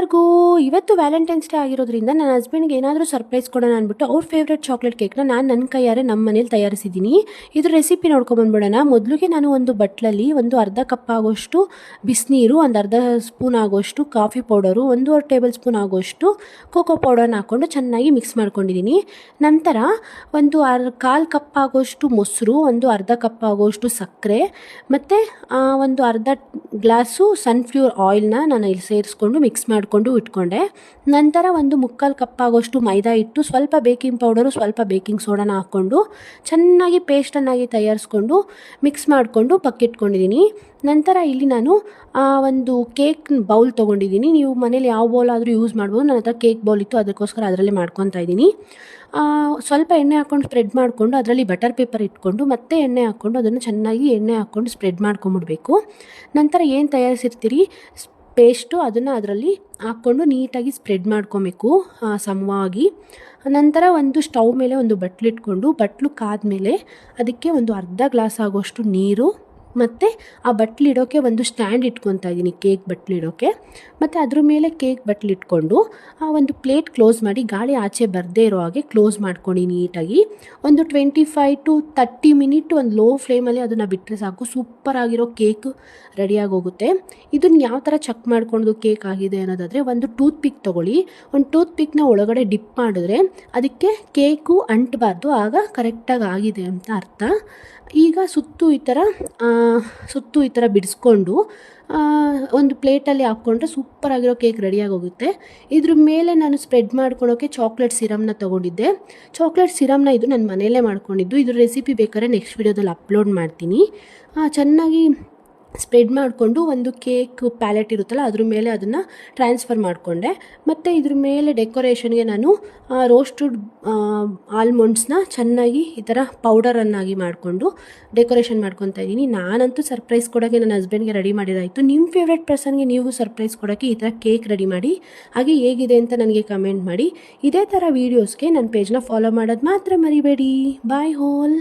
ಎಲ್ಲರಿಗೂ ಇವತ್ತು Valentine's day ಆಗಿರೋದ್ರಿಂದ ನನ್ನ ಹಸ್ಬೆಂಡ್ಗೆ ಏನಾದರೂ ಸರ್ಪ್ರೈಸ್ ಕೊಡೋಣ ಅಂದ್ಬಿಟ್ಟು ಅವ್ರ ಫೇವ್ರೆಟ್ ಚಾಕ್ಲೇಟ್ ಕೇಕ್ನ ನಾನು ನನ್ನ ಕೈಯಾರೆ ನಮ್ಮ ಮನೇಲಿ ತಯಾರಿಸಿದ್ದೀನಿ. ಇದ್ರ ರೆಸಿಪಿ ನೋಡ್ಕೊಂಬಂದ್ಬಿಡೋಣ. ಮೊದಲಿಗೆ ನಾನು ಒಂದು ಬಟ್ಲಲ್ಲಿ ಒಂದು ಅರ್ಧ ಕಪ್ ಆಗೋಷ್ಟು ಬಿಸಿನೀರು, ಒಂದು ಅರ್ಧ ಸ್ಪೂನ್ ಆಗೋಷ್ಟು ಕಾಫಿ ಪೌಡರು, 1.5 ಟೇಬಲ್ ಸ್ಪೂನ್ ಆಗೋಷ್ಟು ಕೋಕೋ ಪೌಡರ್ನ ಹಾಕ್ಕೊಂಡು ಚೆನ್ನಾಗಿ ಮಿಕ್ಸ್ ಮಾಡ್ಕೊಂಡಿದ್ದೀನಿ. ನಂತರ ಒಂದು ಕಾಲು ಕಪ್ ಆಗೋಷ್ಟು ಮೊಸರು, ಒಂದು ಅರ್ಧ ಕಪ್ ಆಗೋಷ್ಟು ಸಕ್ಕರೆ ಮತ್ತು ಒಂದು ಅರ್ಧ ಗ್ಲಾಸು ಸನ್ಫ್ಲವರ್ ಆಯಿಲ್ನ ನಾನು ಇಲ್ಲಿ ಸೇರಿಸ್ಕೊಂಡು ಮಿಕ್ಸ್ ಮಾಡಿಕೊಂಡು ಇಟ್ಕೊಂಡೆ. ನಂತರ ಒಂದು ಮುಕ್ಕಾಲು ಕಪ್ ಆಗೋಷ್ಟು ಮೈದಾ ಹಿಟ್ಟು, ಸ್ವಲ್ಪ ಬೇಕಿಂಗ್ ಪೌಡರು, ಸ್ವಲ್ಪ ಬೇಕಿಂಗ್ ಸೋಡಾನ ಹಾಕ್ಕೊಂಡು ಚೆನ್ನಾಗಿ ಪೇಸ್ಟನ್ನಾಗಿ ತಯಾರಿಸ್ಕೊಂಡು ಮಿಕ್ಸ್ ಮಾಡಿಕೊಂಡು ಪಕ್ಕಿಟ್ಕೊಂಡಿದ್ದೀನಿ. ನಂತರ ಇಲ್ಲಿ ನಾನು ಒಂದು ಕೇಕ್ ಬೌಲ್ ತೊಗೊಂಡಿದ್ದೀನಿ. ನೀವು ಮನೇಲಿ ಯಾವ ಬೌಲ್ ಆದರೂ ಯೂಸ್ ಮಾಡ್ಬೋದು. ನನ್ನ ಹತ್ರ ಕೇಕ್ ಬೌಲ್ ಇತ್ತು, ಅದಕ್ಕೋಸ್ಕರ ಅದರಲ್ಲೇ ಮಾಡ್ಕೊತಾ ಇದ್ದೀನಿ. ಸ್ವಲ್ಪ ಎಣ್ಣೆ ಹಾಕ್ಕೊಂಡು ಸ್ಪ್ರೆಡ್ ಮಾಡಿಕೊಂಡು ಅದರಲ್ಲಿ ಬಟರ್ ಪೇಪರ್ ಇಟ್ಕೊಂಡು ಮತ್ತೆ ಎಣ್ಣೆ ಹಾಕ್ಕೊಂಡು ಅದನ್ನು ಚೆನ್ನಾಗಿ ಎಣ್ಣೆ ಹಾಕ್ಕೊಂಡು ಸ್ಪ್ರೆಡ್ ಮಾಡ್ಕೊಂಬಿಡ್ಬೇಕು. ನಂತರ ಏನು ತಯಾರಿಸಿರ್ತೀರಿ ಪೇಸ್ಟು ಅದನ್ನು ಅದರಲ್ಲಿ ಹಾಕ್ಕೊಂಡು ನೀಟಾಗಿ ಸ್ಪ್ರೆಡ್ ಮಾಡ್ಕೊಬೇಕು ಸಮವಾಗಿ. ನಂತರ ಒಂದು ಸ್ಟವ್ ಮೇಲೆ ಒಂದು ಬಟ್ಲಿಟ್ಕೊಂಡು ಬಟ್ಲು ಕಾದ್ಮೇಲೆ ಅದಕ್ಕೆ ಒಂದು ಅರ್ಧ ಗ್ಲಾಸ್ ಆಗೋಷ್ಟು ನೀರು ಮತ್ತು ಆ ಬಟ್ಲಿಡೋಕ್ಕೆ ಒಂದು ಸ್ಟ್ಯಾಂಡ್ ಇಟ್ಕೊತಾ ಇದ್ದೀನಿ, ಕೇಕ್ ಬಟ್ಲಿಡೋಕ್ಕೆ. ಮತ್ತು ಅದ್ರ ಮೇಲೆ ಕೇಕ್ ಬಟ್ಲಿಟ್ಕೊಂಡು ಆ ಒಂದು ಪ್ಲೇಟ್ ಕ್ಲೋಸ್ ಮಾಡಿ ಗಾಳಿ ಆಚೆ ಬರದೇ ಇರೋ ಹಾಗೆ ಕ್ಲೋಸ್ ಮಾಡ್ಕೊಂಡು ನೀಟಾಗಿ ಒಂದು 25 to 30 ಮಿನಿಟ್ ಒಂದು ಲೋ ಫ್ಲೇಮಲ್ಲಿ ಅದನ್ನು ಬಿಟ್ಟರೆ ಸಾಕು. ಸೂಪರಾಗಿರೋ ಕೇಕ್ ರೆಡಿಯಾಗಿ ಹೋಗುತ್ತೆ. ಇದನ್ನು ಯಾವ ಥರ ಚೆಕ್ ಮಾಡ್ಕೊಂಡು ಕೇಕ್ ಆಗಿದೆ ಅನ್ನೋದಾದರೆ, ಒಂದು ಟೂತ್ ಪಿಕ್ ತೊಗೊಳ್ಳಿ. ಒಂದು ಟೂತ್ ಪಿಕ್ನ ಒಳಗಡೆ ಡಿಪ್ ಮಾಡಿದ್ರೆ ಅದಕ್ಕೆ ಕೇಕು ಅಂಟಬಾರ್ದು, ಆಗ ಕರೆಕ್ಟಾಗಿ ಆಗಿದೆ ಅಂತ ಅರ್ಥ. ಈಗ ಸುತ್ತು ಈ ಥರ ಬಿಡಿಸ್ಕೊಂಡು ಒಂದು ಪ್ಲೇಟಲ್ಲಿ ಹಾಕ್ಕೊಂಡ್ರೆ ಸೂಪರಾಗಿರೋ ಕೇಕ್ ರೆಡಿಯಾಗಿ ಹೋಗುತ್ತೆ. ಇದ್ರ ಮೇಲೆ ನಾನು ಸ್ಪ್ರೆಡ್ ಮಾಡ್ಕೊಳೋಕ್ಕೆ ಚಾಕ್ಲೇಟ್ ಸಿರಮ್ನ ತೊಗೊಂಡಿದ್ದೆ. ಚಾಕ್ಲೇಟ್ ಸಿರಮ್ನ ಇದು ನನ್ನ ಮನೆಯಲ್ಲೇ ಮಾಡ್ಕೊಂಡಿದ್ದು. ಇದ್ರ ರೆಸಿಪಿ ಬೇಕಾದ್ರೆ ನೆಕ್ಸ್ಟ್ ವಿಡಿಯೋದಲ್ಲಿ ಅಪ್ಲೋಡ್ ಮಾಡ್ತೀನಿ. ಚೆನ್ನಾಗಿ ಸ್ಪ್ರೆಡ್ ಮಾಡಿಕೊಂಡು ಒಂದು ಕೇಕ್ ಪ್ಯಾಲೆಟ್ ಇರುತ್ತಲ್ಲ ಅದ್ರ ಮೇಲೆ ಅದನ್ನು ಟ್ರಾನ್ಸ್ಫರ್ ಮಾಡಿಕೊಂಡೆ. ಮತ್ತು ಇದ್ರ ಮೇಲೆ ಡೆಕೋರೇಷನ್ಗೆ ನಾನು ರೋಸ್ಟೆಡ್ ಆಲ್ಮಂಡ್ಸ್ನ ಚೆನ್ನಾಗಿ ಈ ಥರ ಪೌಡರನ್ನಾಗಿ ಮಾಡಿಕೊಂಡು ಡೆಕೋರೇಷನ್ ಮಾಡ್ಕೊತಾ ಇದ್ದೀನಿ. ನಾನಂತೂ ಸರ್ಪ್ರೈಸ್ ಕೊಡೋಕ್ಕೆ ನನ್ನ ಹಸ್ಬೆಂಡ್ಗೆ ರೆಡಿ ಮಾಡಿದಾಯಿತು. ನಿಮ್ಮ ಫೇವ್ರೆಟ್ ಪರ್ಸನ್ಗೆ ನೀವು ಸರ್ಪ್ರೈಸ್ ಕೊಡೋಕ್ಕೆ ಈ ಥರ ಕೇಕ್ ರೆಡಿ ಮಾಡಿ, ಹಾಗೆ ಹೇಗಿದೆ ಅಂತ ನನಗೆ ಕಮೆಂಟ್ ಮಾಡಿ. ಇದೇ ಥರ ವೀಡಿಯೋಸ್ಗೆ ನನ್ನ ಪೇಜ್ನ ಫಾಲೋ ಮಾಡೋದು ಮಾತ್ರ ಮರಿಬೇಡಿ. ಬಾಯ್ ಹೋಲ್.